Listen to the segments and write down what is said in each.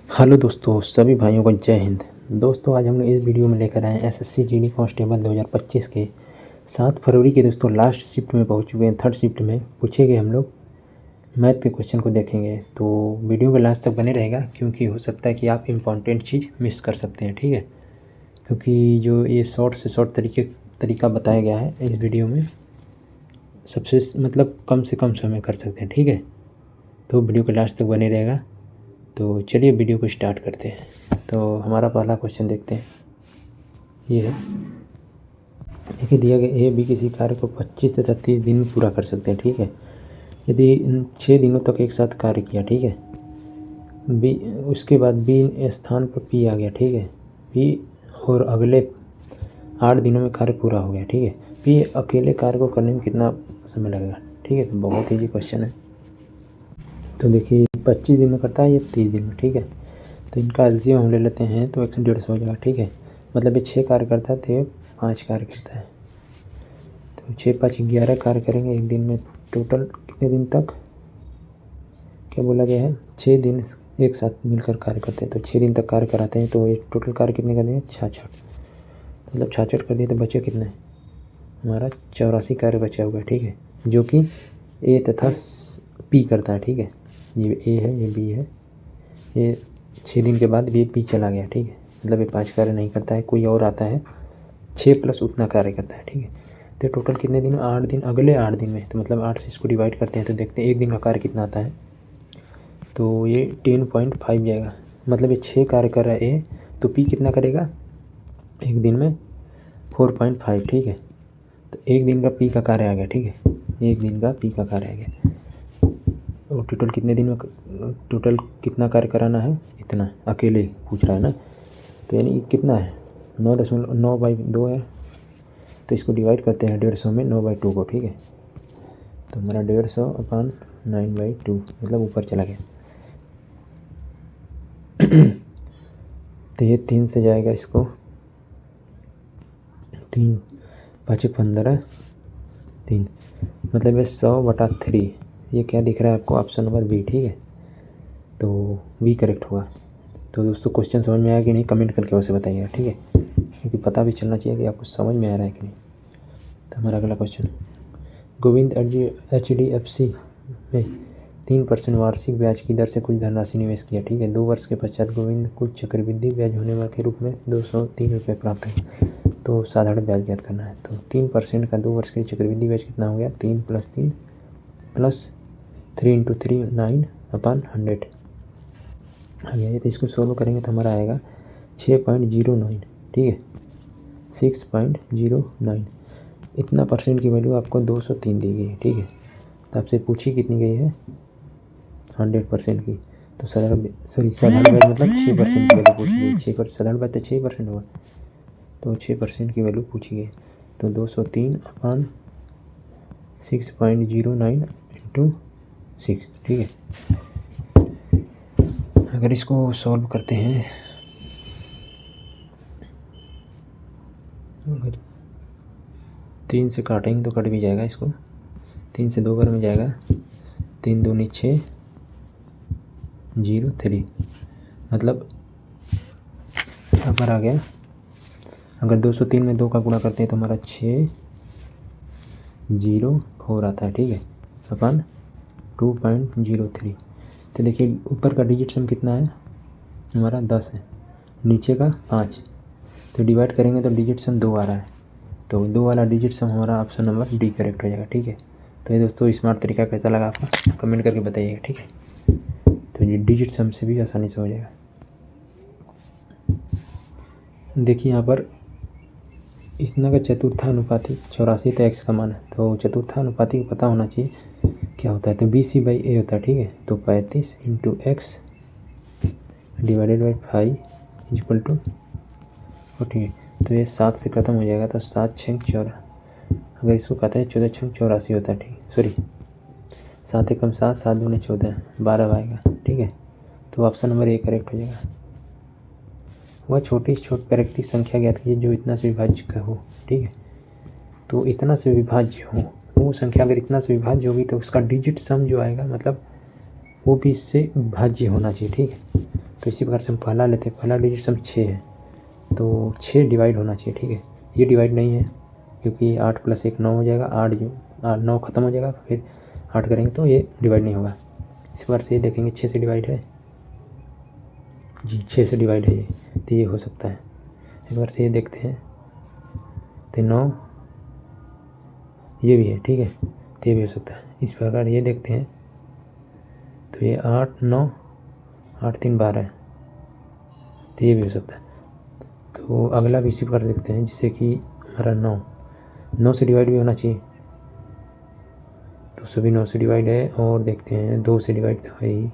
Hello दोस्तों, सभी भाइयों को जय हिंद। दोस्तों, आज हम लोग इस वीडियो में लेकर आए हैं एसएससी जीडी कांस्टेबल 2025 के 7 फरवरी के दोस्तों लास्ट शिफ्ट में पहुंच चुके हैं। थर्ड शिफ्ट में पूछे गए हम लोग मैथ के क्वेश्चन को देखेंगे, तो वीडियो के लास्ट तक बने रहेगा क्योंकि हो सकता है कि आप इम्पॉर्टेंट चीज़ मिस कर सकते हैं। ठीक है, क्योंकि जो ये शॉर्ट से शॉर्ट तरीका बताया गया है इस वीडियो में, सबसे कम से कम समय कर सकते हैं। ठीक है, तो वीडियो के लास्ट तक बने रहेगा। तो चलिए वीडियो को स्टार्ट करते हैं। तो हमारा पहला क्वेश्चन देखते हैं। ये है, देखिए दिया गया ए बी किसी कार्य को 25 तथा 30 दिन में पूरा कर सकते हैं। ठीक है, यदि इन 6 दिनों तक एक साथ कार्य किया, ठीक है, बी उसके बाद बी स्थान पर पी आ गया, ठीक है, पी और अगले 8 दिनों में कार्य पूरा हो गया। ठीक है, पी अकेले कार्य को करने में कितना समय लगेगा। ठीक है, तो बहुत ईजी क्वेश्चन है। तो देखिए 25 दिन में करता है, ये 30 दिन में। ठीक है, तो इनका एलसीएम हम ले लेते हैं तो 150 हो जाएगा। ठीक है, मतलब ये 6 कार्य करता है तो ये 5 कार्य करता है, तो 6 5 11 कार्य करेंगे एक दिन में। टोटल कितने दिन तक क्या बोला गया है, 6 दिन एक साथ मिलकर कार्य करते हैं, तो 6 दिन तक कार्य कराते हैं। तो ये टोटल कार्य कितने कर देंगे, 66, मतलब 66 कर दिए तो बचे कितने, हमारा 84 कार्य बचा हुआ है। ठीक है, जो कि ए तथा पी करता है। ठीक है, ये ए है, ये बी है, ये 6 दिन के बाद ये पी चला गया। ठीक है, मतलब ये 5 कार्य नहीं करता है, कोई और आता है 6 प्लस उतना कार्य करता है। ठीक है, तो टोटल कितने दिन, 8 दिन, अगले 8 दिन में, तो मतलब 8 से इसको डिवाइड करते हैं तो देखते हैं एक दिन का कार्य कितना आता है। तो ये 10.5 जाएगा, मतलब ये 6 कार्य कर रहा है ए, तो पी कितना करेगा एक दिन में, 4.5। ठीक है, तो एक दिन का पी का कार्य आ गया। ठीक है, एक दिन का पी का कार्य आ गया। और टोटल कितने दिन में, टोटल कितना कार्य कराना है, इतना अकेले पूछ रहा है ना, तो यानी कितना है, 9.9/2 है, तो इसको डिवाइड करते हैं 150 में 9/2 को। ठीक है, तो हमारा 150/9/2 मतलब ऊपर चला गया। तो ये 3 से जाएगा, इसको 3 5 15 3, मतलब ये 100/3। ये क्या दिख रहा है आपको, ऑप्शन नंबर बी। ठीक है, तो बी करेक्ट होगा। तो दोस्तों क्वेश्चन समझ में आया कि नहीं, कमेंट करके वैसे बताइएगा। ठीक है, क्योंकि पता भी चलना चाहिए कि आपको समझ में आ रहा है कि नहीं। तो हमारा अगला क्वेश्चन, गोविंद HDFC में 3% वार्षिक ब्याज की दर से कुछ धनराशि निवेश किया। ठीक है, 2 वर्ष के पश्चात गोविंद कुछ चक्रवृद्धि ब्याज होने के रूप में 203 रुपये प्राप्त हुए, तो साधारण ब्याज ज्ञात करना है। तो 3% का 2 वर्ष के लिए चक्रवृद्धि ब्याज कितना हो गया, 3 + 3 + 3 × 3 9/100 आ गया। तो इसको सोल्व करेंगे तो हमारा आएगा 6.09। ठीक है, 6.09, इतना परसेंट की वैल्यू आपको 203 दी गई है। ठीक है, तो आपसे पूछी कितनी गई है, 100% की। तो साधारण ब्याज मतलब 6% की वैल्यू पूछी गई। 6%, साधारण ब्याज तो 6% हुआ, तो 6% की वैल्यू पूछी गई। तो 203/6.09 × 6। ठीक है, अगर इसको सॉल्व करते हैं, अगर 3 से काटेंगे तो कट भी जाएगा, इसको 3 से 2 बार में जाएगा, 3 दूनी 6 0 3, मतलब यहाँ पर आ गया। अगर 203 में 2 का गुणा करते हैं तो हमारा 604 आता है। ठीक है, अपन 2.03। तो देखिए ऊपर का डिजिट सम कितना है, हमारा 10 है, नीचे का 5, तो डिवाइड करेंगे तो डिजिट सम 2 आ रहा है, तो 2 वाला डिजिट सम हमारा ऑप्शन नंबर डी करेक्ट हो जाएगा। ठीक है, तो ये दोस्तों स्मार्ट तरीका कैसा लगा आपको, कमेंट करके बताइएगा। ठीक है, तो ये डिजिट सम से भी आसानी से हो जाएगा। देखिए यहाँ पर इतना का चतुर्थानुपाती 84, तो x का मान है, तो चतुर्थानुपाती को पता होना चाहिए क्या होता है, तो BC/A होता है। ठीक है, तो 35 × x / 5 = 48, तो ये 7 से ख़त्म हो जाएगा, तो 7 6 14, अगर इसको कहते हैं 14 6 84 होता है। ठीक, सॉरी 7 एकम 7, 7 दूनी 14, 12 आएगा। ठीक है, तो ऑप्शन नंबर ए करेक्ट हो जाएगा। वह छोटी से छोटी प्राकृतिक संख्या ज्ञात कीजिए जो इतना से विभाज्य का हो। ठीक है, तो इतना से विभाज्य हो, वो संख्या अगर इतना से विभाज्य होगी तो उसका डिजिट सम जो आएगा, मतलब वो भी इससे विभाज्य होना चाहिए। ठीक है, तो इसी प्रकार से हम पहला लेते हैं, पहला डिजिट सम 6 है तो 6 डिवाइड होना चाहिए, ठीक है। ये डिवाइड नहीं है क्योंकि 8 + 1 9 हो जाएगा, 8 जो 9 ख़त्म हो जाएगा, फिर 8 करेंगे तो ये डिवाइड नहीं होगा। इस प्रकार से ये देखेंगे 6 से डिवाइड है जी, 6 से डिवाइड है ये, तो ये हो सकता है। इस प्रकार से ये देखते हैं तो 9 ये भी है, ठीक है, तो ये भी हो सकता है। इस प्रकार ये देखते हैं तो ये 8 9 8 3 12 है, तो ये भी हो सकता है। तो अगला भी इसी प्रकार देखते हैं, जिससे कि हमारा 9 से डिवाइड भी होना चाहिए, तो सभी 9 से डिवाइड है। और देखते हैं 2 से डिवाइड तो है ही,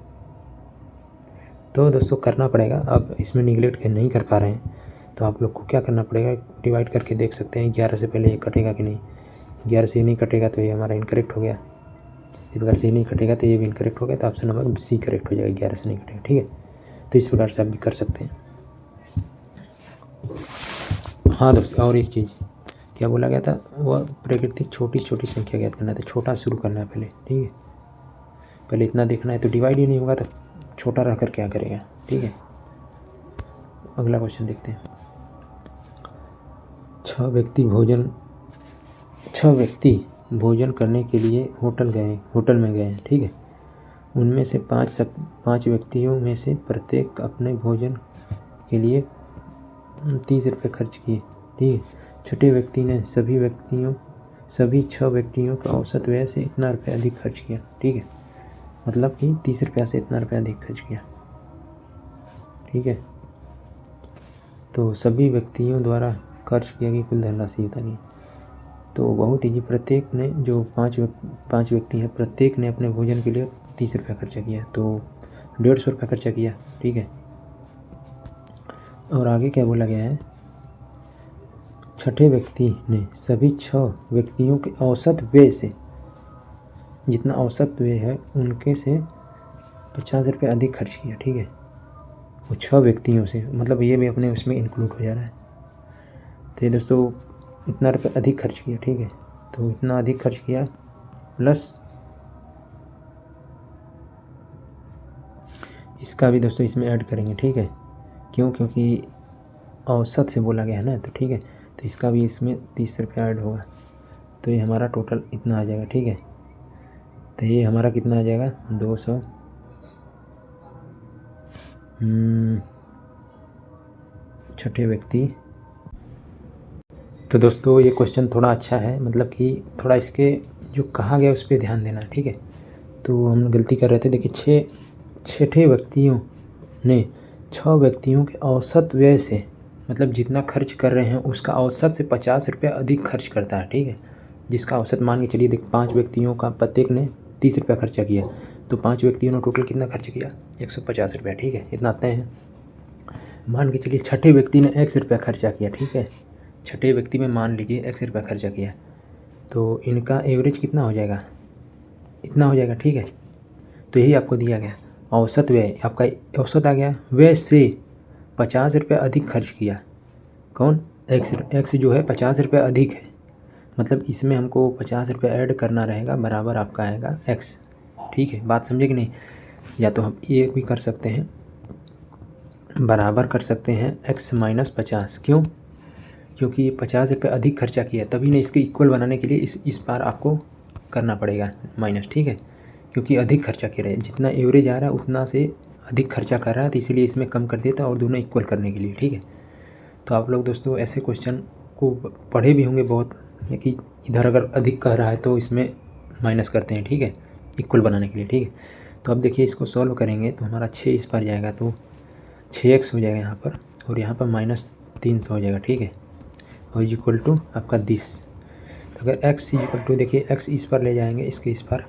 तो दोस्तों करना पड़ेगा। अब इसमें निगलेक्ट नहीं कर पा रहे हैं तो आप लोग को क्या करना पड़ेगा, डिवाइड करके देख सकते हैं 11 से पहले ये कटेगा कि नहीं। 11 से ये नहीं कटेगा तो ये हमारा इनकरेक्ट हो गया। इसी प्रकार से ये नहीं कटेगा तो ये भी इनकरेक्ट हो गया, तो ऑप्शन नंबर सी करेक्ट हो जाएगा, 11 से नहीं कटेगा, ठीक है। तो इस प्रकार से आप भी कर सकते हैं। हाँ दोस्तों, और एक चीज़ क्या बोला गया था, वह प्राकृतिक छोटी छोटी संख्या ज्ञात करना था, छोटा शुरू करना है पहले, ठीक है। पहले इतना देखना है, तो डिवाइड ही नहीं होगा तो छोटा रह कर क्या करेगा, ठीक है। अगला क्वेश्चन देखते हैं। 6 व्यक्ति भोजन करने के लिए होटल में गए, ठीक है। उनमें से 5 व्यक्तियों में से प्रत्येक अपने भोजन के लिए 30 रुपये खर्च किए, ठीक है। छठे व्यक्ति ने सभी 6 व्यक्तियों का औसत व्यय से इतना रुपया अधिक खर्च किया, ठीक है। मतलब कि 30 रुपया से इतना रुपया अधिक खर्च किया, ठीक है। तो सभी व्यक्तियों द्वारा खर्च किया गई कुल धनराशि बतानी। तो बहुत ईजी, प्रत्येक ने जो 5 व्यक्ति हैं, प्रत्येक ने अपने भोजन के लिए 30 रुपया खर्चा किया, तो 150 रुपया खर्चा किया, ठीक है। और आगे क्या बोला गया है, छठे व्यक्ति ने सभी 6 व्यक्तियों के औसत व्यय से, जितना औसत व्यय है उनके से 50 रुपये अधिक खर्च किया, ठीक है। वो 6 व्यक्तियों से, मतलब ये भी अपने उसमें इंक्लूड हो जा रहा है। तो ये दोस्तों इतना रुपये अधिक खर्च किया, ठीक है। तो इतना अधिक खर्च किया प्लस इसका भी दोस्तों इसमें ऐड करेंगे, ठीक है। क्योंकि औसत से बोला गया है ना, तो ठीक है। तो इसका भी इसमें 30 रुपया ऐड होगा, तो ये हमारा टोटल इतना आ जाएगा, ठीक है। तो ये हमारा कितना आ जाएगा, 200 छठे व्यक्ति। तो दोस्तों ये क्वेश्चन थोड़ा अच्छा है, मतलब कि थोड़ा इसके जो कहा गया उस पर ध्यान देना, ठीक है। तो हम गलती कर रहे थे, देखिए छठे व्यक्तियों ने 6 व्यक्तियों के औसत व्यय से, मतलब जितना खर्च कर रहे हैं उसका औसत से 50 रुपया अधिक खर्च करता है, ठीक है। जिसका औसत मान के चलिए, देख 5 व्यक्तियों का प्रत्येक ने 30 रुपया खर्चा किया, तो 5 व्यक्तियों ने टोटल कितना खर्च किया, 150 रुपया, ठीक है। इतना तय है। मान के चलिए छठे व्यक्ति ने X रुपया खर्चा किया, ठीक है। छठे व्यक्ति में मान लीजिए X रुपया खर्चा किया, तो इनका एवरेज कितना हो जाएगा, इतना हो जाएगा, ठीक है। तो यही आपको दिया गया औसत व्यय, आपका औसत आ गया, व्यय से 50 रुपया अधिक खर्च किया, कौन, X जो है 50 रुपया अधिक है, मतलब इसमें हमको 50 रुपया ऐड करना रहेगा, बराबर आपका आएगा X, ठीक है। बात समझे कि नहीं। या तो हम ये भी कर सकते हैं, बराबर कर सकते हैं X - 50, क्यों, क्योंकि ये 50 रुपये अधिक खर्चा किया, तभी ना इसके इक्वल बनाने के लिए इस बार आपको करना पड़ेगा माइनस, ठीक है। क्योंकि अधिक खर्चा कर रहे हैं, जितना एवरेज आ रहा है उतना से अधिक खर्चा कर रहा है, तो इसीलिए इसमें कम कर देता और दोनों इक्वल करने के लिए, ठीक है। तो आप लोग दोस्तों ऐसे क्वेश्चन को पढ़े भी होंगे बहुत, कि इधर अगर अधिक कह रहा है तो इसमें माइनस करते हैं, ठीक है, इक्वल बनाने के लिए, ठीक है। तो अब देखिए इसको सॉल्व करेंगे तो हमारा 6 इस पर जाएगा, तो 6x हो जाएगा यहाँ पर, और यहाँ पर -300 हो जाएगा, ठीक है। और इक्वल टू आपका 20। तो अगर x इक्वल टू, देखिए x इस पर ले जाएंगे, इसके इस पर,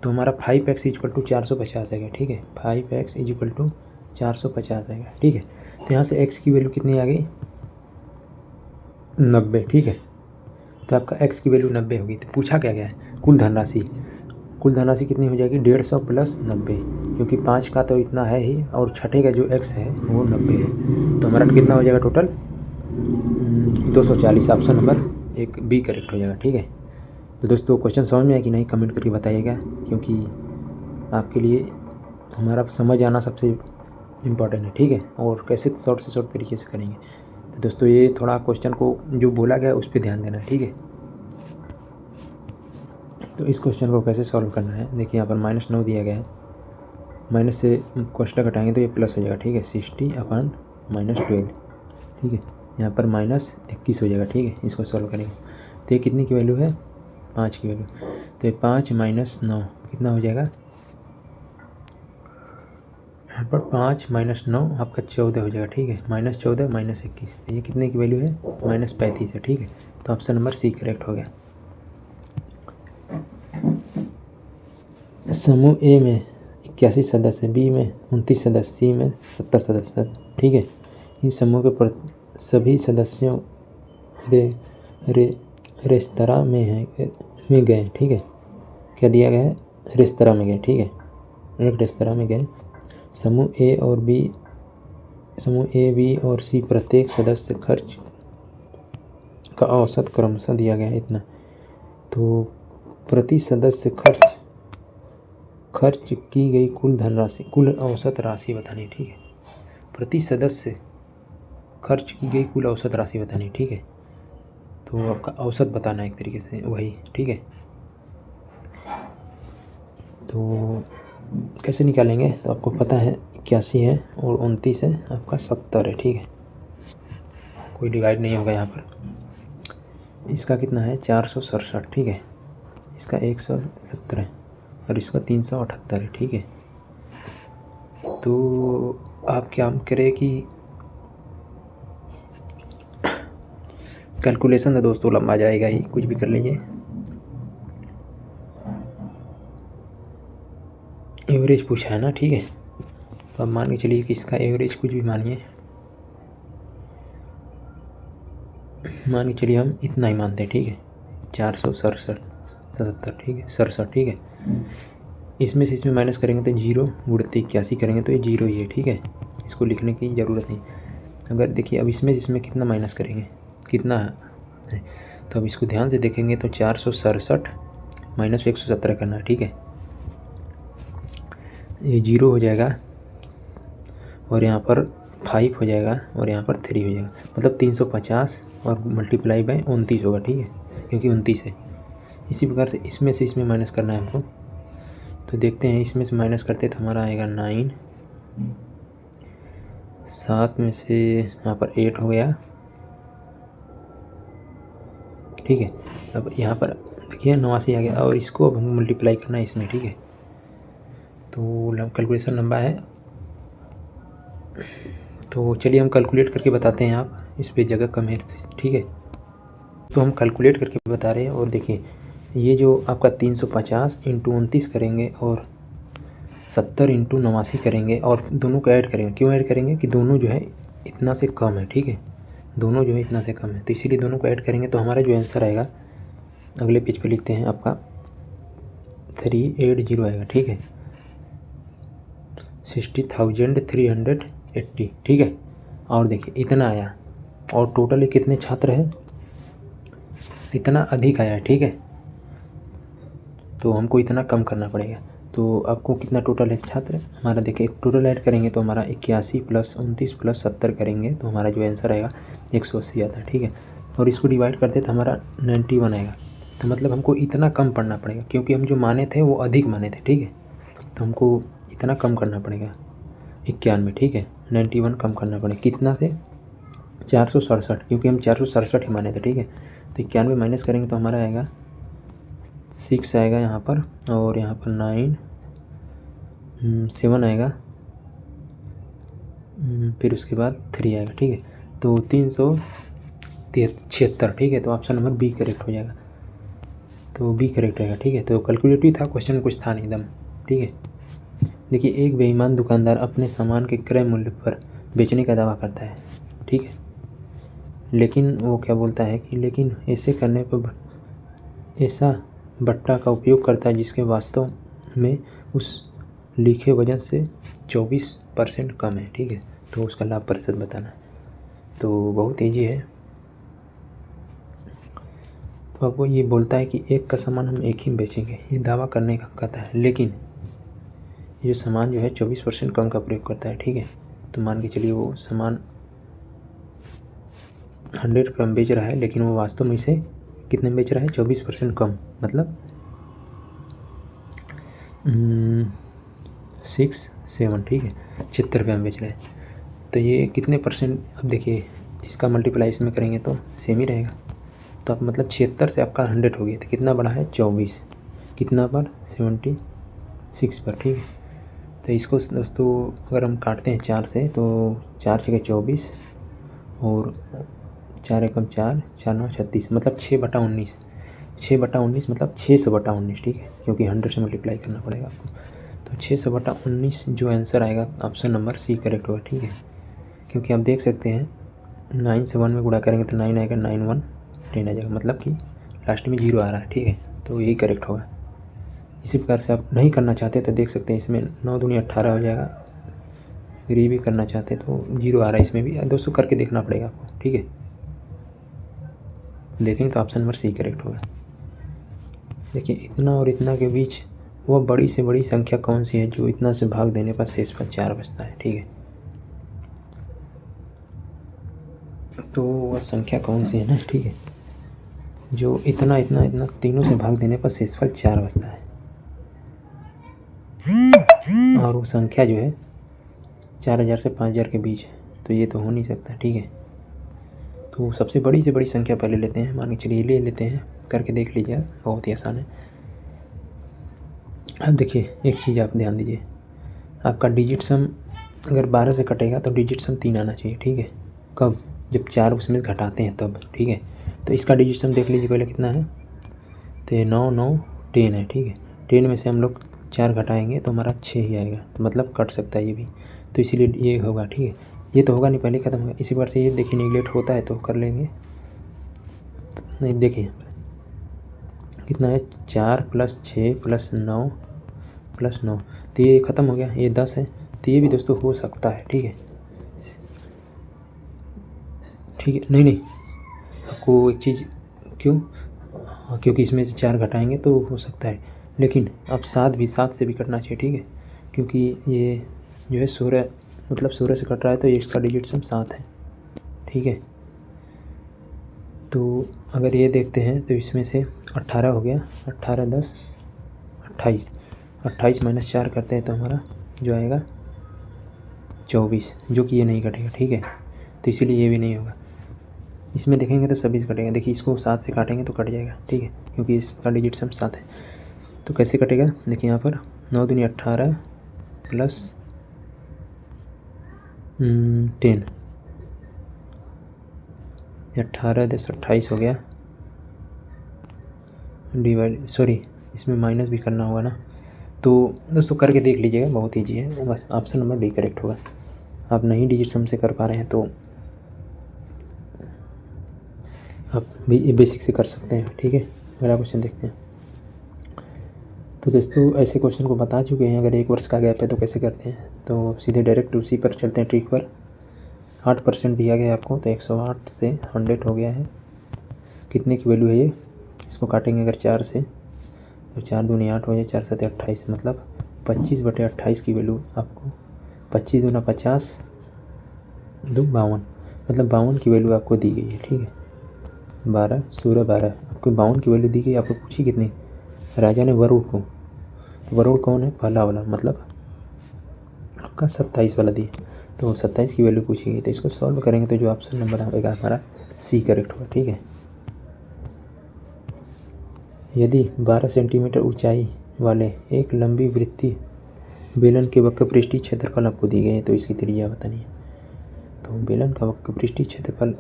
तो हमारा 5x इक्वल टू 450 आएगा, ठीक है। 5x इक्वल टू 450 आएगा, ठीक है। तो यहाँ से x की वैल्यू कितनी आ गई, 90, ठीक है। तो आपका x की वैल्यू 90 होगी। तो पूछा क्या गया है, कुल धनराशि कितनी हो जाएगी, 150 + 90, क्योंकि 5 का तो इतना है ही, और छठे का जो x है वो 90 है। तो हमारा कितना हो जाएगा total, 240। Option number 1 B correct हो जाएगा, ठीक है। तो दोस्तों क्वेश्चन समझ में आया कि नहीं, कमेंट करके बताइएगा, क्योंकि आपके लिए हमारा समझ आना सबसे इम्पॉर्टेंट है, ठीक है। और कैसे शॉर्ट से शॉर्ट तरीके से करेंगे। तो दोस्तों ये थोड़ा क्वेश्चन को जो बोला गया उस पर ध्यान देना है, ठीक है। तो इस क्वेश्चन को कैसे सॉल्व करना है, देखिए यहाँ पर -9 दिया गया है, माइनस से क्वेश्चन घटाएंगे तो ये प्लस हो जाएगा, ठीक है। 60/-12, ठीक है। यहाँ पर -21 हो जाएगा, ठीक है। इसको सॉल्व करेंगे तो ये कितनी की वैल्यू है, 5 की वैल्यू। तो ये 5 - 9 कितना हो जाएगा, यहाँ पर 5 - 9 आपका 14 हो जाएगा, ठीक है। -14 -21, तो ये कितने की वैल्यू है, -35 है, ठीक है। तो ऑप्शन नंबर सी करेक्ट हो गया। समूह ए में 81 सदस्य, बी में 29 सदस्य, सी में 70 सदस्य, ठीक है। इस समूह के सभी सदस्यों रेस्तरां में गए, ठीक है। क्या दिया गया है, रेस्तरां में गए, ठीक है। एक रेस्तरां में गए। समूह ए, बी और सी प्रत्येक सदस्य खर्च का औसत क्रमशः दिया गया है इतना। तो प्रति सदस्य खर्च की गई कुल धनराशि, कुल औसत राशि बतानी, ठीक है। प्रति सदस्य खर्च की गई कुल औसत राशि बतानी, ठीक है। तो आपका औसत बताना है एक तरीके से वही, ठीक है। तो कैसे निकालेंगे, तो आपको पता है 81 है और 29 है, आपका 70 है, ठीक है। कोई डिवाइड नहीं होगा यहाँ पर। इसका कितना है, 467, ठीक है। इसका 170 है और इसका 378 है, ठीक है। तो आप क्या करें कि कैलकुलेशन है दोस्तों, लंबा जाएगा ही, कुछ भी कर लीजिए। एवरेज पूछा है ना, ठीक है। तो अब मान के चलिए कि इसका एवरेज कुछ भी मानिए, मान के चलिए हम इतना ही मानते हैं, ठीक है। 467, ठीक है, 67, ठीक है। इसमें से इसमें माइनस करेंगे तो 0 गुणित 81 करेंगे तो ये 0 ही है, ठीक है। इसको लिखने की ज़रूरत नहीं। अगर देखिए अब इसमें कितना माइनस करेंगे, कितना है, तो अब इसको ध्यान से देखेंगे तो 467 - 170 करना है, ठीक है। ये 0 हो जाएगा और यहाँ पर 5 हो जाएगा और यहाँ पर 3 हो जाएगा, मतलब 350 और मल्टीप्लाई बाय 29 होगा, ठीक है, क्योंकि 29 है। इसी प्रकार से इसमें माइनस करना है हमको। तो देखते हैं, इसमें से माइनस करते तो हमारा आएगा 9, 7 में से यहाँ पर 8 हो गया, ठीक है। अब यहाँ पर देखिए 89 आ गया और इसको अब हम मल्टीप्लाई करना है इसमें, ठीक है। तो कैलकुलेशन लंबा है, तो चलिए हम कैलकुलेट करके बताते हैं। आप इस पे जगह कम है, ठीक है। तो हम कैलकुलेट करके बता रहे हैं और देखिए ये जो आपका 350 × 29 करेंगे और 70 × 89 करेंगे और दोनों को ऐड करेंगे। क्यों ऐड करेंगे कि दोनों जो है इतना से कम है, ठीक है। दोनों जो है इतना से कम है, तो इसीलिए दोनों को ऐड करेंगे। तो हमारा जो आंसर आएगा, अगले पेज पे लिखते हैं, आपका 380 आएगा, ठीक है। 60,380, ठीक है। और देखिए इतना आया और टोटल कितने छात्र हैं, इतना अधिक आया है, ठीक है। तो हमको इतना कम करना पड़ेगा। तो आपको कितना टोटल है छात्र हमारा, देखिए टोटल ऐड करेंगे तो हमारा 81 + 29 + 70 करेंगे तो हमारा जो आंसर आएगा 180 आता है, ठीक है। और इसको डिवाइड करते तो हमारा 91 आएगा। तो मतलब हमको इतना कम पढ़ना पड़ेगा, क्योंकि हम जो माने थे वो अधिक माने थे, ठीक है। तो हमको इतना कम करना पड़ेगा 91, ठीक है। 91 कम करना पड़ेगा कितना से, 467, क्योंकि हम 467 ही माने थे, ठीक है। तो 91 माइनस करेंगे तो हमारा आएगा 6 आएगा यहाँ पर, और यहाँ पर 9 7 आएगा, फिर उसके बाद 3 आएगा, ठीक है। तो 376, ठीक है। तो ऑप्शन नंबर बी करेक्ट हो जाएगा। तो बी करेक्ट रहेगा, ठीक है। तो कैलकुलेटिव था क्वेश्चन, कुछ था नहीं एकदम, ठीक है। देखिए एक बेईमान दुकानदार अपने सामान के क्रय मूल्य पर बेचने का दावा करता है, ठीक है। लेकिन वो क्या बोलता है कि लेकिन ऐसे करने पर ऐसा बट्टा का उपयोग करता है जिसके वास्तव में उस लिखे वजन से 24% कम है, ठीक है। तो उसका लाभ प्रतिशत बताना है। तो बहुत ईजी है। तो आपको ये बोलता है कि एक का सामान हम एक ही में बेचेंगे, ये दावा करने का कहता है, लेकिन ये सामान जो है 24% कम का प्रयोग करता है, ठीक है। तो मान के चलिए वो सामान 100 रुपये में बेच रहा है, लेकिन वो वास्तव में इसे कितने में बेच रहा है? 24% कम, मतलब 6-7, ठीक है, 76 रुपये में बेच रहा है। तो ये कितने परसेंट, अब देखिए इसका मल्टीप्लाई इसमें करेंगे तो सेम ही रहेगा। तो आप मतलब 76 से आपका 100 हो गया, तो कितना बढ़ा है? 24, कितना पर? 76 पर, ठीक है। तो इसको दोस्तों अगर हम काटते हैं 4 से, तो 4 छः 24 और 4 एकम 4, 4 9 36, मतलब 6/19, 6/19 मतलब 600/19, ठीक है, क्योंकि 100 से मल्टीप्लाई करना पड़ेगा आपको। तो 600/19 जो आंसर आएगा ऑप्शन नंबर सी करेक्ट होगा, ठीक है। क्योंकि आप देख सकते हैं 9 से 1 में गुणा करेंगे तो 9 आएगा, 9 1 10 आ जाएगा, मतलब कि लास्ट में 0 आ रहा है, ठीक है। तो यही करेक्ट होगा। इसी प्रकार से आप नहीं करना चाहते तो देख सकते हैं इसमें 9 दूनी 18 हो जाएगा। अगर ये भी करना चाहते तो 0 आ रहा है, इसमें भी दोस्तों करके देखना पड़ेगा आपको, ठीक है। देखेंगे तो ऑप्शन नंबर सी करेक्ट होगा। देखिए इतना और इतना के बीच वह बड़ी से बड़ी संख्या कौन सी है जो इतना से भाग देने पर शेषफल 4 बचता है, ठीक है। तो वह संख्या कौन सी है ना, ठीक है, जो इतना इतना इतना तीनों से भाग देने पर शेषफल 4 बचता है, और वो संख्या जो है 4000 से 5000 के बीच है। तो ये तो हो नहीं सकता, ठीक है। तो सबसे बड़ी से बड़ी संख्या पहले लेते हैं, मान के चलिए ले लेते हैं, करके देख लीजिए, बहुत ही आसान है। अब देखिए एक चीज़ आप ध्यान दीजिए, आपका डिजिट सम अगर 12 से कटेगा तो डिजिट सम 3 आना चाहिए, ठीक है। कब? जब 4 उसमें घटाते हैं तब, ठीक है। तो इसका डिजिट सम देख लीजिए पहले कितना है, तो 9 9 10 है, ठीक है। 10 में से हम लोग 4 घटाएंगे तो हमारा 6 ही आएगा, तो मतलब कट सकता है ये भी, तो इसीलिए ये होगा, ठीक है। ये तो होगा नहीं, पहले ख़त्म होगा। इसी बार से ये देखिए निगलेक्ट होता है तो कर लेंगे, तो नहीं देखिए कितना है, 4 + 6 + 9 + 9, तो ये ख़त्म हो गया, ये 10 है। तो ये भी दोस्तों हो सकता है, ठीक है, ठीक है। नहीं नहीं, आपको एक चीज़ क्यों, क्योंकि इसमें से 4 घटाएंगे तो हो सकता है, लेकिन अब 7 से भी कटना चाहिए, ठीक है, क्योंकि ये जो है 16, मतलब 16 से कट रहा है, तो ये इसका डिजिट सम 7 है, ठीक है। तो अगर ये देखते हैं तो इसमें से 18 हो गया, 18 10 28, 28 - 4 करते हैं तो हमारा जो आएगा 24, जो कि ये नहीं कटेगा, ठीक है। तो इसीलिए ये भी नहीं होगा। इसमें देखेंगे तो सभी से कटेगा, देखिए इसको 7 से काटेंगे तो कट जाएगा, ठीक है, क्योंकि इसका डिजिट सम 7 है। तो कैसे कटेगा, देखिए यहाँ पर 9 दूनी 18 + 10, 18 10 28 हो गया, डिवाइड, सॉरी इसमें माइनस भी करना होगा ना। तो दोस्तों करके देख लीजिएगा, बहुत ईजी है, बस ऑप्शन नंबर डी करेक्ट होगा। आप नहीं डिजिट सम से कर पा रहे हैं तो आप भी बेसिक से कर सकते हैं, ठीक है। अगला क्वेश्चन देखते हैं। तो दोस्तों ऐसे क्वेश्चन को बता चुके हैं, अगर 1 वर्ष का गैप है तो कैसे करते हैं, तो सीधे डायरेक्ट उसी पर चलते हैं, ट्रिक पर। 8% दिया गया है आपको, तो 108 से 100 हो गया है, कितने की वैल्यू है ये, इसको काटेंगे अगर 4 से तो 4 दूनी 8 हो जाए, 4 7 28, मतलब 25/28 की वैल्यू आपको, 25 दूना 50 2 52, मतलब 52 की वैल्यू आपको दी गई है, ठीक है। 12 16 12 आपको 52 की वैल्यू दी गई, आपको पूछी कितनी, राजा ने वरुण को, तो वरुण कौन है, पहला वाला, मतलब आपका 27 वाला दिया, तो 27 की वैल्यू पूछी गई। तो इसको सॉल्व करेंगे तो जो ऑप्शन नंबर आएगा हमारा सी करेक्ट होगा, ठीक है। यदि 12 सेंटीमीटर ऊंचाई वाले एक लंबी वृत्तीय बेलन के वक्रपृष्ठीय क्षेत्रफल आपको दी गई है, तो इसकी त्रिज्या बतानी है। तो बेलन का वक्रपृष्ठीय क्षेत्रफल,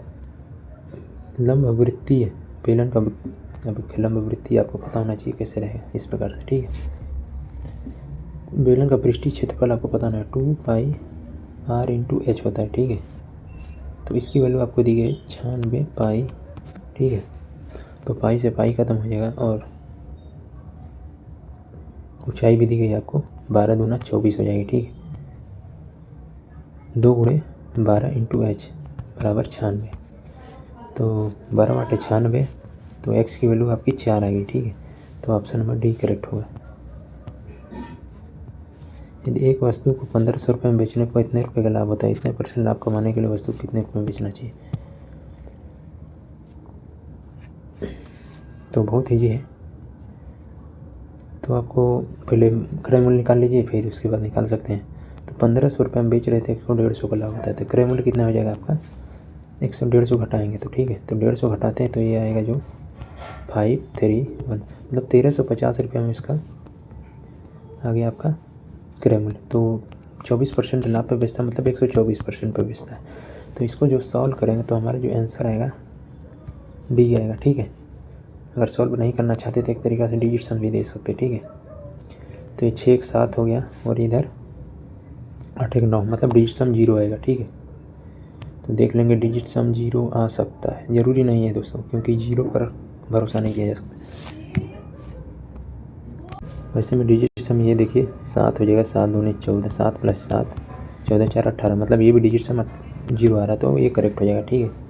लंब वृत्तीय बेलन का लंब वृत्तीय आपको पता होना चाहिए कैसे रहेगा, इस प्रकार से, ठीक है। बेलन का पृष्ठीय क्षेत्रफल आपको पता होना है 2πr/h होता है, ठीक है। तो इसकी वैल्यू आपको दी गई 96 पाई, ठीक है। तो पाई से पाई खत्म हो जाएगा, और ऊंचाई भी दी गई आपको 12 दूना 24 हो जाएगी, ठीक है। 2 × 12 × h बराबर 96, तो 12/96, तो x की वैल्यू आपकी 4 आ गई, ठीक है। तो ऑप्शन नंबर डी करेक्ट होगा। यदि एक वस्तु को 1500 रुपये में बेचने पर इतने रुपये का लाभ होता है, इतने % लाभ कमाने के लिए वस्तु कितने रुपये में बेचना चाहिए। तो बहुत ईजी है। तो आपको पहले क्रय मूल्य निकाल लीजिए, फिर उसके बाद निकाल सकते हैं। तो 1500 रुपये में बेच रहे थे, 150 का लाभ होता है, तो क्रय मूल्य कितना हो जाएगा आपका 150 घटाएंगे तो ठीक है। तो 150 घटाते हैं तो ये आएगा जो 531, मतलब 1350 रुपये में इसका आ गया आपका क्रय मूल्य। तो 24% लाभ पे बेचता है, मतलब 124% पे बेचता है। तो इसको जो सॉल्व करेंगे तो हमारा जो आंसर आएगा डी आएगा, ठीक है। अगर सॉल्व नहीं करना चाहते तो एक तरीका से डिजिट सम भी दे सकते, ठीक है। तो ये 6 1 7 हो गया और इधर 8 1 9, मतलब डिजिट सम 0 आएगा, ठीक है। तो देख लेंगे डिजिट सम 0 आ सकता है, ज़रूरी नहीं है दोस्तों, क्योंकि 0 पर भरोसा नहीं किया जा सकता। वैसे में डिजिट सम ये देखिए 7 हो जाएगा, 7 दूनी 14, 7 + 7 14 4 18, मतलब ये भी डिजिट सम 0 आ रहा है, तो ये करेक्ट हो जाएगा, ठीक है।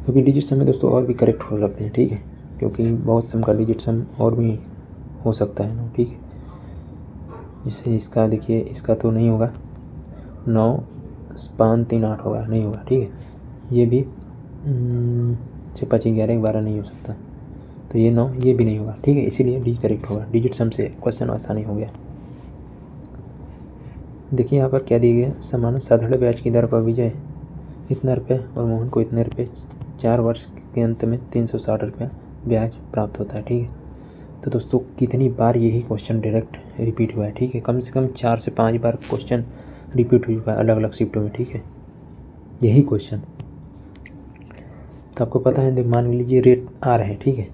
क्योंकि डिजिट सम में दोस्तों और भी करेक्ट हो सकते हैं, ठीक है, क्योंकि बहुत सम का डिजिट सम और भी हो सकता है ना, ठीक है। जैसे इसका देखिए, इसका तो नहीं होगा, 9 5 3 8 होगा, नहीं होगा, ठीक है। ये भी 6 5 11 12 नहीं हो सकता, तो ये 9, ये भी नहीं होगा, ठीक है। इसीलिए डी करेक्ट होगा। डिजिट सम से क्वेश्चन आसानी हो गया। देखिए यहाँ पर क्या दिया गया, सामान्य साधारण ब्याज की दर पर विजय इतना रुपये और मोहन को इतने रुपये, 4 वर्ष के अंत में 360 रुपये ब्याज प्राप्त होता है, ठीक है। तो दोस्तों कितनी बार यही क्वेश्चन डायरेक्ट रिपीट हुआ है, ठीक है। कम से कम 4 से 5 बार क्वेश्चन रिपीट हो चुका है अलग अलग शिफ्टों में, ठीक है, यही क्वेश्चन। तो आपको पता है, मान लीजिए रेट आर है, ठीक है।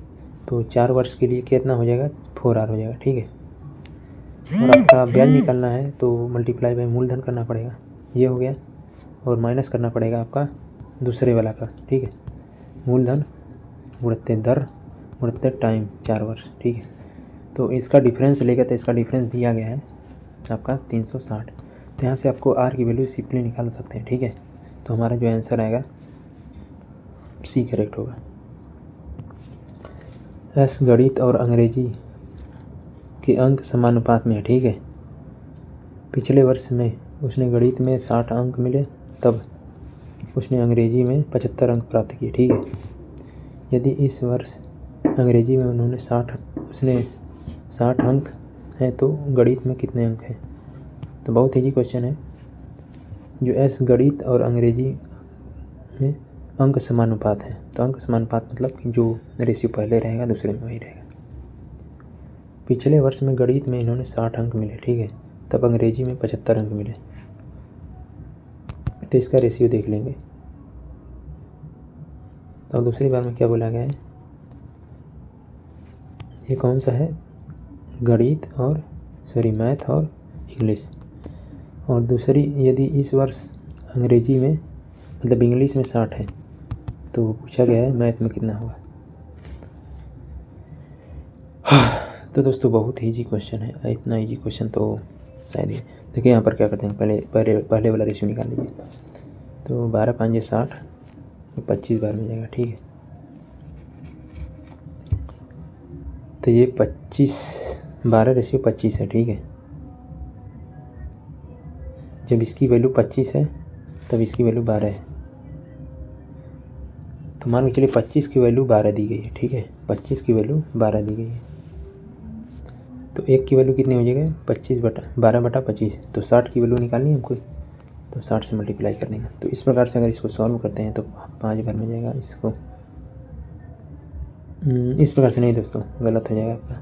तो 4 वर्ष के लिए कितना हो जाएगा, 4R हो जाएगा, ठीक है। और आपका ब्याज निकालना है तो मल्टीप्लाई बाय मूलधन करना पड़ेगा, ये हो गया, और माइनस करना पड़ेगा आपका दूसरे वाला का, ठीक है। मूलधन गुणित दर गुणित टाइम, 4 वर्ष, ठीक है। तो इसका डिफरेंस लेगा, तो इसका डिफरेंस दिया गया है आपका 360। तो यहाँ से आपको आर की वैल्यू सिंपली निकाल सकते हैं, ठीक है। तो हमारा जो आंसर आएगा सी करेक्ट होगा। एस गणित और अंग्रेजी के अंक समानुपात में है, ठीक है। पिछले वर्ष में उसने गणित में 60 अंक मिले, तब उसने अंग्रेजी में 75 अंक प्राप्त किए, ठीक है। यदि इस वर्ष अंग्रेजी में उसने 60 अंक हैं, तो गणित में कितने अंक हैं। तो बहुत ईजी क्वेश्चन है। जो एस गणित और अंग्रेजी में अंक समानुपात है, तो अंक समानुपात मतलब कि जो रेशियो पहले रहेगा दूसरे में वही रहेगा। पिछले वर्ष में गणित में इन्होंने 60 अंक मिले, ठीक है, तब अंग्रेजी में 75 अंक मिले, तो इसका रेशियो देख लेंगे। तो दूसरी बार में क्या बोला गया है, ये कौन सा है, गणित और मैथ और इंग्लिश। और दूसरी, यदि इस वर्ष अंग्रेजी में मतलब इंग्लिश में 60 है, तो पूछा गया है मैथ में कितना होगा। तो दोस्तों बहुत ईजी क्वेश्चन है, इतना ईजी क्वेश्चन तो शायद ही। देखिए यहाँ पर क्या करते हैं, पहले वाला रेशियो निकाल लीजिए। तो 12 5 60, 25 बार में जाएगा, ठीक है। तो ये 12:25 है, ठीक है। जब इसकी वैल्यू 25 है तब इसकी वैल्यू 12 है। तो मान के चलिए 25 की वैल्यू 12 दी गई है, ठीक है। 25 की वैल्यू 12 दी गई है, तो 1 की वैल्यू कितनी हो जाएगी, 12/25। तो 60 की वैल्यू निकालनी है हमको, तो 60 से मल्टीप्लाई कर देंगे। तो इस प्रकार से अगर इसको सॉल्व करते हैं तो 5 बार में जाएगा। इसको इस प्रकार से नहीं दोस्तों, गलत हो जाएगा आपका।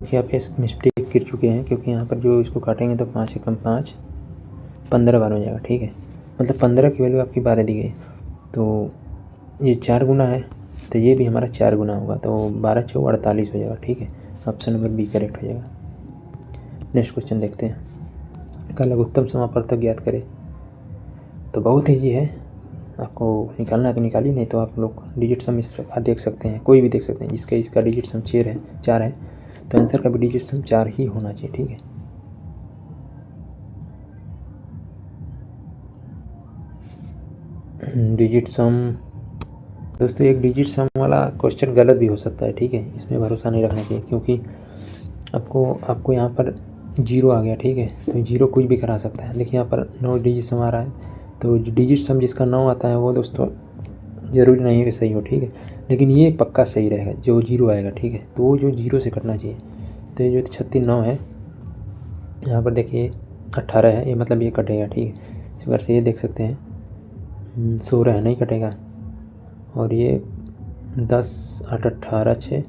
यहाँ पे मिस्टेक कर चुके हैं, क्योंकि यहाँ पर जो इसको काटेंगे तो 5 से कम 5 15 बार में जाएगा, ठीक है। मतलब 15 की वैल्यू आपकी 12 दी गई, तो ये 4 गुना है, तो ये भी हमारा 4 गुना होगा, तो 12 × 4 = 48 हो जाएगा, ठीक है। ऑप्शन नंबर बी करेक्ट हो जाएगा। नेक्स्ट क्वेश्चन देखते हैं, का लघुत्तम समापवर्तक ज्ञात करें। तो बहुत ईजी है, आपको निकालना है तो निकालिए, नहीं तो आप लोग डिजिट सम इस प्रकार देख सकते हैं, कोई भी देख सकते हैं जिसका इसका डिजिट सम 4 है, तो आंसर का भी डिजिट सम 4 ही होना चाहिए, ठीक है। डिजिट सम दोस्तों, एक डिजिट सम वाला वाला क्वेश्चन गलत भी हो सकता है, ठीक है, इसमें भरोसा नहीं रखना चाहिए क्योंकि आपको यहाँ पर 0 आ गया, ठीक है, तो 0 कुछ भी करा सकता है। देखिए यहाँ पर 9 डिजिट सम आ रहा है, तो डिजिट सम जिसका 9 आता है वो दोस्तों ज़रूरी नहीं है कि सही हो, ठीक है, लेकिन ये पक्का सही रहेगा जो 0 आएगा, ठीक है, तो वो जो 0 से कटना चाहिए। तो ये जो 36 9 है, यहाँ पर देखिए 18 है, ये मतलब ये कटेगा, ठीक है। इस प्रकार से ये देख सकते हैं 16 है, नहीं कटेगा, और ये 10 8 18 6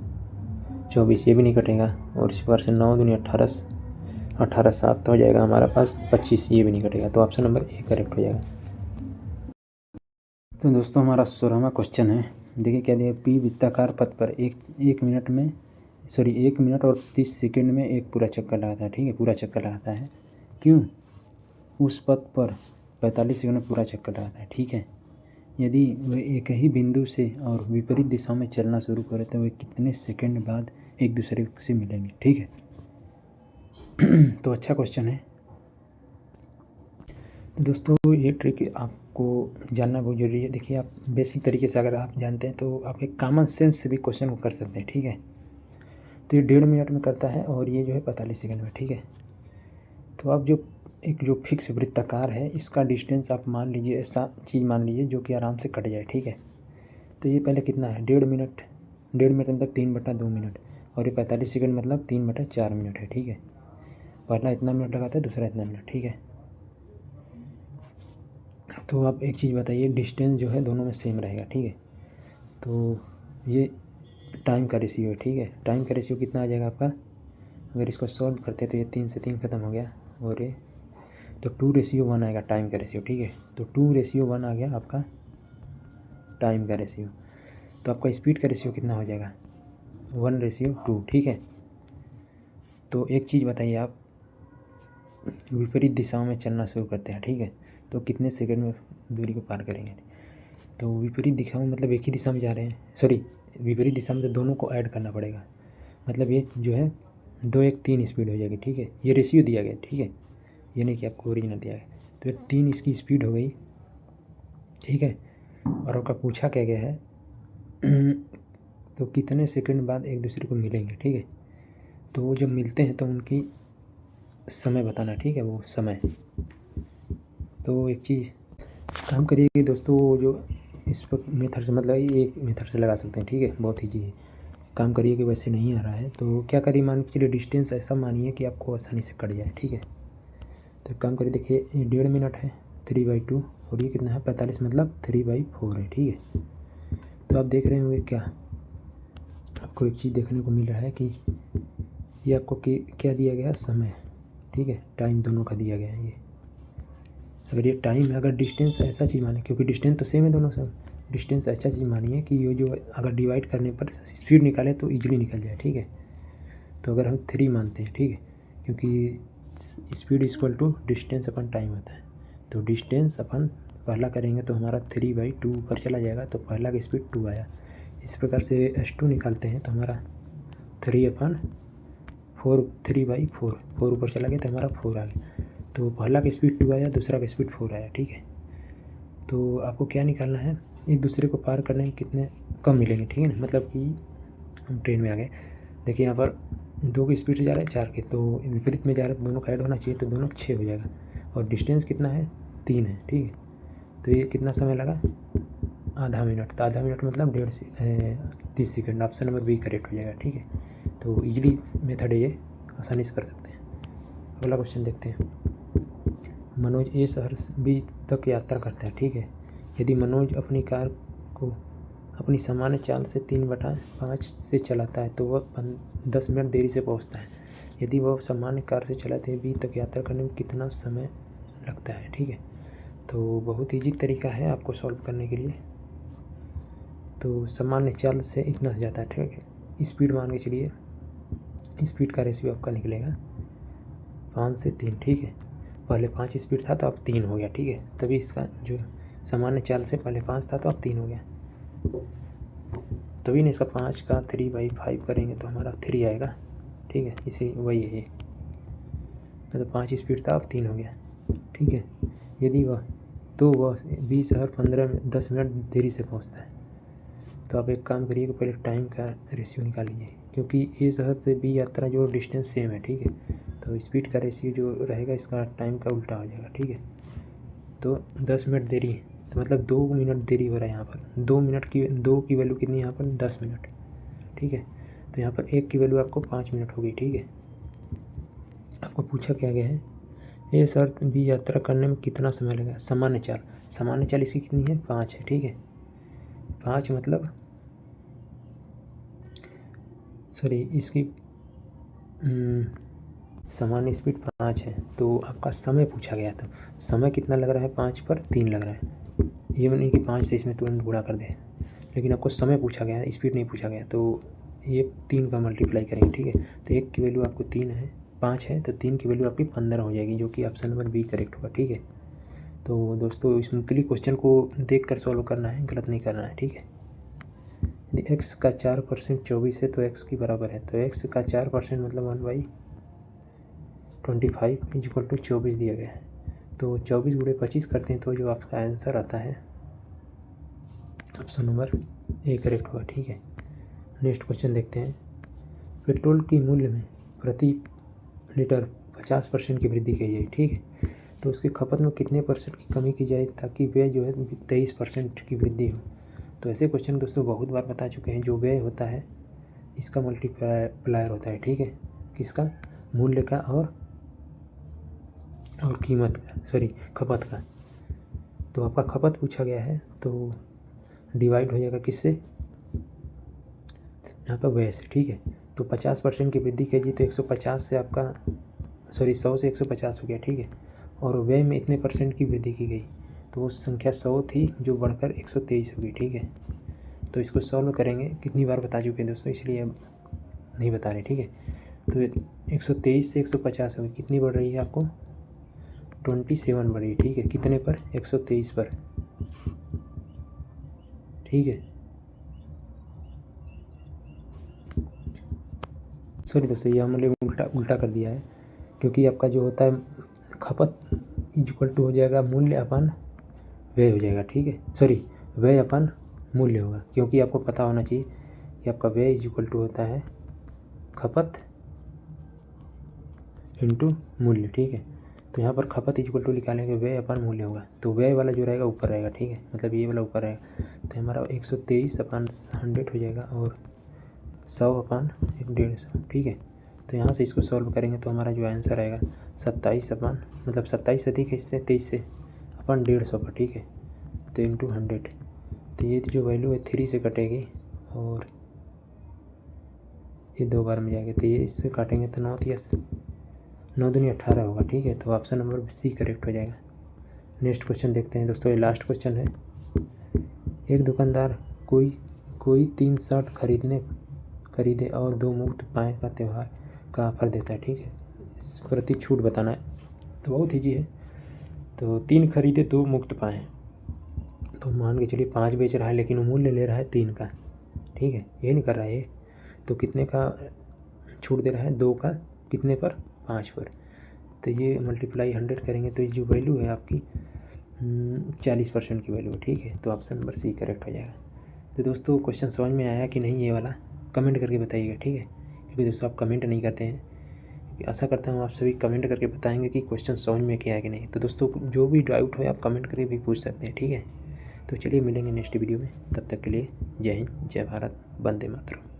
24 ये भी नहीं कटेगा, और इस प्रकार से 9 दूनी 18 18 7 तो हो जाएगा हमारा पास 25, ये भी नहीं कटेगा, तो ऑप्शन नंबर ए करेक्ट हो जाएगा। तो दोस्तों हमारा 16वां क्वेश्चन है, देखिए क्या दिया, पी वृत्ताकार पथ पर एक मिनट और 30 सेकंड में एक पूरा चक्कर लगाता है, ठीक है, पूरा चक्कर लगाता है, क्यों? उस पथ पर 45 सेकंड में पूरा चक्कर लगाता है, ठीक है। यदि वह एक ही बिंदु से और विपरीत दिशा में चलना शुरू करे तो वे कितने सेकंड बाद एक दूसरे से मिलेंगे, ठीक है। तो अच्छा क्वेश्चन है। तो दोस्तों ये ट्रिक आपको जानना बहुत ज़रूरी है। देखिए आप बेसिक तरीके से अगर आप जानते हैं तो आप एक कॉमन सेंस से भी क्वेश्चन को कर सकते हैं, ठीक है। तो ये 1.5 मिनट में करता है और ये जो है 45 सेकंड में, ठीक है। तो आप जो फिक्स वृत्ताकार है इसका डिस्टेंस आप मान लीजिए, ऐसा चीज़ मान लीजिए जो कि आराम से कट जाए, ठीक है। तो ये पहले कितना है, 1.5 मिनट, 1.5 मिनट मतलब 3/2 मिनट, और ये 45 सेकंड मतलब 3/4 मिनट है, ठीक है। पहला इतना मिनट लगाता है, दूसरा इतना मिनट, ठीक है। तो आप एक चीज़ बताइए, डिस्टेंस जो है दोनों में सेम रहेगा, ठीक है। तो ये टाइम का रेशियो है, ठीक है। टाइम का रेशियो कितना आ जाएगा आपका, अगर इसको सॉल्व करते तो ये 3 से 3 ख़त्म हो गया, और ये तो 2:1 आएगा टाइम का रेशियो, ठीक है। तो 2:1 आ गया आपका टाइम का रेशियो। तो आपका स्पीड का रेशियो कितना हो जाएगा, 1:2, ठीक है। तो एक चीज़ बताइए, आप विपरीत दिशाओं में चलना शुरू करते हैं, ठीक है, तो कितने सेकंड में दूरी को पार करेंगे। तो विपरीत दिशाओं में मतलब एक ही दिशा में जा रहे हैं, सॉरी विपरीत दिशा में तो दोनों को ऐड करना पड़ेगा, मतलब ये जो है 2 1 3 स्पीड हो जाएगी, ठीक है। ये रेशियो दिया गया, ठीक है, ये नहीं कि आपको ओरिजिनल दिया है। तो 3 इसकी स्पीड हो गई, ठीक है। और आपका पूछा क्या गया है तो कितने सेकंड बाद एक दूसरे को मिलेंगे, ठीक है। तो वो जब मिलते हैं तो उनकी समय बताना, ठीक है, वो समय। तो एक चीज़ काम करिए दोस्तों, जो इस मेथड से मतलब एक मेथड से लगा सकते हैं, ठीक है, बहुत ईजी है। काम करिए कि वैसे नहीं आ रहा है तो क्या करिए, मान के चलिए डिस्टेंस ऐसा मानिए कि आपको आसानी से कट जाए, ठीक है। तो काम करिए, देखिए ये 1.5 मिनट है, 3/2, और ये कितना है 45 मतलब 3/4 है, ठीक है। तो आप देख रहे होंगे क्या, आपको एक चीज़ देखने को मिल रहा है कि ये आपको क्या दिया गया, समय, ठीक है, टाइम दोनों का दिया गया है। ये अगर ये टाइम है, अगर डिस्टेंस ऐसा चीज़ माने, क्योंकि डिस्टेंस तो सेम है दोनों से, डिस्टेंस ऐसा चीज़ मानिए कि ये जो अगर डिवाइड करने पर स्पीड निकाले तो ईजिली निकल जाए, ठीक है। तो अगर हम 3 मानते हैं, ठीक है, क्योंकि speed equal to distance upon time होता है, तो डिस्टेंस अपन पहला करेंगे तो हमारा 3/2 ऊपर चला जाएगा, तो पहला का स्पीड 2 आया। इस प्रकार से S2 निकालते हैं तो हमारा 3/4 3/4 4 ऊपर चला गया तो हमारा 4 आ गया। तो पहला का स्पीड 2 आया, दूसरा का स्पीड 4 आया, ठीक है। तो आपको क्या निकालना है, एक दूसरे को पार करने में कितने कम मिलेंगे, ठीक है ना, मतलब कि हम ट्रेन में आ गए। देखिए यहाँ पर 2 की स्पीड से जा रहा है 4 के, तो विपरीत में जा रहा है तो दोनों का ऐड होना चाहिए, तो दोनों 6 हो जाएगा, और डिस्टेंस कितना है 3 है, ठीक है। तो ये कितना समय लगा, आधा मिनट, तो आधा मिनट मतलब 30 second, option number B correct हो जाएगा, ठीक है। तो ईजिली मेथड है ये, आसानी से कर सकते हैं। अगला क्वेश्चन देखते हैं। मनोज ए शहर बी तक यात्रा करता है, ठीक है। यदि मनोज अपनी कार को अपनी सामान्य चाल से 3/5 से चलाता है तो वह 10 मिनट देरी से पहुंचता है। यदि वह सामान्य कार से चलाते हुए बी तक यात्रा करने में कितना समय लगता है, ठीक है। तो बहुत ईजी तरीका है आपको सॉल्व करने के लिए। तो सामान्य चाल से इतना से जाता है, ठीक है। स्पीड मान के चलिए, स्पीड का रेशियो आपका निकलेगा 5 से 3, ठीक है। पहले 5 स्पीड था तो अब 3 हो गया, ठीक है। तभी इसका जो सामान्य चाल से पहले 5 था तो अब 3 हो गया, तभी नहीं इसका 5 का 3/5 करेंगे तो हमारा 3 आएगा, ठीक है। इसी वही है ये, तो 5 स्पीड था अब 3 हो गया, ठीक है। यदि वह 20 शहर 10 मिनट देरी से पहुंचता है, तो आप एक काम करिए कि पहले टाइम का रेशियो निकाल लीजिए, क्योंकि ए शहर से बी यात्रा जो डिस्टेंस सेम है, ठीक है। तो स्पीड का रेशियो जो रहेगा इसका टाइम का उल्टा हो जाएगा, ठीक है। तो 10 मिनट देरी है, तो मतलब 2 मिनट देरी हो रहा है यहाँ पर। 2 की वैल्यू कितनी है यहाँ पर? 10 मिनट, ठीक है। तो यहाँ पर 1 की वैल्यू आपको 5 मिनट होगी, ठीक है। आपको पूछा क्या गया है, ए शर्त बी यात्रा करने में कितना समय लगेगा? सामान्य चाल इसकी कितनी है? 5 है, ठीक है। 5 मतलब इसकी सामान्य स्पीड 5 है, तो आपका समय पूछा गया था। समय कितना लग रहा है? 5 पर 3 लग रहा है। ये नहीं कि 5 से इसमें तुरंत गुणा कर दे, लेकिन आपको समय पूछा गया है, स्पीड नहीं पूछा गया। तो ये 3 का मल्टीप्लाई करेंगे, ठीक है। तो 1 की वैल्यू आपको 3 है, 5 है, तो 3 की वैल्यू आपकी 15 हो जाएगी, जो कि ऑप्शन नंबर बी करेक्ट होगा, ठीक है। तो दोस्तों इस मुख्तलिफ क्वेश्चन को देख कर सॉल्व करना है, गलत नहीं करना है, ठीक है। यदि x का 4% 24 है तो x की बराबर है, तो x का 4% मतलब 1/25 इक्वल टू 24 दिया गया है। तो 24 गुणे 25 करते हैं तो जो आपका आंसर आता है ऑप्शन नंबर ए करेक्ट होगा, ठीक है। नेक्स्ट क्वेश्चन देखते हैं। पेट्रोल की मूल्य में प्रति लीटर 50% की वृद्धि की जाए, ठीक है। तो उसकी खपत में कितने % की कमी की जाए ताकि व्यय जो है 23% की वृद्धि हो? तो ऐसे क्वेश्चन दोस्तों बहुत बार बता चुके हैं। जो व्यय होता है इसका मल्टीप्लायर होता है, ठीक है। किसका? मूल्य का और कीमत का, खपत का। तो आपका खपत पूछा गया है तो डिवाइड हो जाएगा किससे? यहाँ पर व्यय से, ठीक है। तो 50% की वृद्धि कीजिए तो 150 से आपका 100 से 150 हो गया, ठीक है। और व्यय में इतने % की वृद्धि की गई तो वो संख्या 100 थी जो बढ़कर 123 हो गई, ठीक है। तो इसको सॉल्व करेंगे, कितनी बार बता चुके हैं दोस्तों, इसलिए अब नहीं बता रहे, ठीक है। तो 123 से 150 हो गई, कितनी बढ़ रही है आपको? 27 बढ़ रही है, ठीक है। कितने पर? 123 पर, ठीक है। दोस्तों ये हमने उल्टा कर दिया है, क्योंकि आपका जो होता है खपत इक्वल टू हो जाएगा मूल्य अपन व्यय हो जाएगा, ठीक है। व्यय अपन मूल्य होगा, क्योंकि आपको पता होना चाहिए कि आपका व्यय इक्वल टू होता है खपत इंटू मूल्य, ठीक है। तो यहाँ पर खपत इक्वल टू निकालेंगे, व्यय अपन मूल्य होगा, तो व्यय वाला जो रहेगा ऊपर रहेगा, ठीक है। मतलब ये वाला ऊपर रहेगा, तो हमारा 123/100 हो जाएगा और 100/150, ठीक है। तो यहाँ से इसको सॉल्व करेंगे तो हमारा जो आंसर आएगा 27 अधिक है इससे 23 से अपन 150 पर, ठीक है। तो इंटू 100, तो ये जो वैल्यू है 3 से कटेगी और ये 2 बार में जाएगा, तो ये इससे काटेंगे तो 9 दूनी 18 होगा, ठीक है। तो ऑप्शन नंबर सी करेक्ट हो जाएगा। नेक्स्ट क्वेश्चन देखते हैं दोस्तों, ये लास्ट क्वेश्चन है। एक दुकानदार कोई 3 शर्ट खरीदे और 2 मुफ्त पाए का त्यौहार का ऑफर देता है, ठीक है। इस प्रति छूट बताना है, तो बहुत ईजी है। तो 3 खरीदे 2 मुफ्त पाए, तो मान के चलिए 5 बेच रहा है, लेकिन वो मूल्य ले रहा है 3 का, ठीक है। ये नहीं कर रहा है ये, तो कितने का छूट दे रहा है? 2 का, कितने पर? 5 पर। तो ये मल्टीप्लाई 100 करेंगे तो ये जो वैल्यू है आपकी 40% की वैल्यू है, ठीक है। तो ऑप्शन नंबर सी करेक्ट हो जाएगा। तो दोस्तों क्वेश्चन समझ में आया कि नहीं ये वाला, कमेंट करके बताइएगा, ठीक है। क्योंकि दोस्तों आप कमेंट नहीं करते हैं, आशा करता हूँ आप सभी कमेंट करके बताएंगे कि क्वेश्चन समझ में क्या है कि नहीं। तो दोस्तों जो भी डाउट हो आप कमेंट करके भी पूछ सकते हैं, ठीक है। तो चलिए मिलेंगे नेक्स्ट वीडियो में, तब तक के लिए जय हिंद, जय भारत, वंदे मातरम।